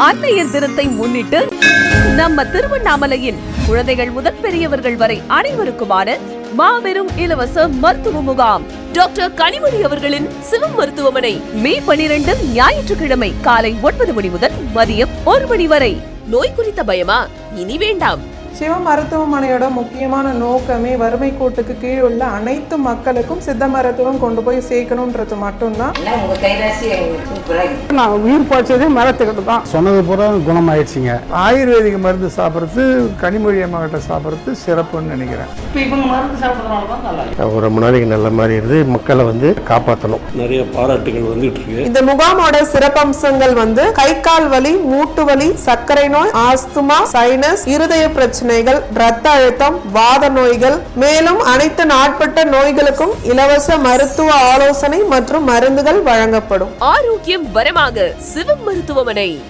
அன்னையர் தினத்தை முன்னிட்டு நம்ம திருவண்ணாமலையில் குழந்தைகள் முதல் பெரியவர்கள் வரை அனைவருக்குமான மாபெரும் இலவச மருத்துவ முகாம் டாக்டர் கனிமொழி அவர்களின் சிவம் மருத்துவமனை மே 12 ஞாயிற்றுக்கிழமை காலை 9 மணி முதல் மதியம் 1 மணி வரை. நோய் குறித்த பயமா இனி வேண்டாம். சிவ மருத்துவமனையோட முக்கியமான நோக்கமே வறுமை கோட்டுக்கு கீழ் உள்ள அனைத்து மக்களுக்கும் சித்த மருத்துவம் கொண்டு போய் சேர்க்கணும்ன்றது மட்டும்தான். நான் உயிர் பாய்ச்சதே மரத்துக்கிட்ட தான் சொன்னது பூரா குணமாயிடுச்சுங்க. ஆயுர்வேதிக் மருந்து சாப்பிட்றது கனிமொழி அம்மா கிட்ட சாப்பிட்றது சிறப்புன்னு நினைக்கிறேன். இப்போ இவங்க மருந்து சாப்பிட்றதுனால தான் நல்லா ரொம்ப நாளைக்கு நல்ல மாதிரி இருந்து மக்களை காப்பாற்றணும். நிறைய பாராட்டுகள் வந்துட்டு இருக்கு. இந்த முகாமோட சிறப்பம்சங்கள் கை கால் வலி, மூட்டு வலி, சர்க்கரை நோய், ஆஸ்துமா, சைனஸ், இருதய பிரச்சனைகள், இரத்த அழுத்தம், வாத நோய்கள், மேலும் அனைத்து நாட்பட்ட நோய்களுக்கும் இலவச மருத்துவ ஆலோசனை மற்றும் மருந்துகள் வழங்கப்படும். ஆரோக்கியம் வரமாக சிவம் மருத்துவமனை.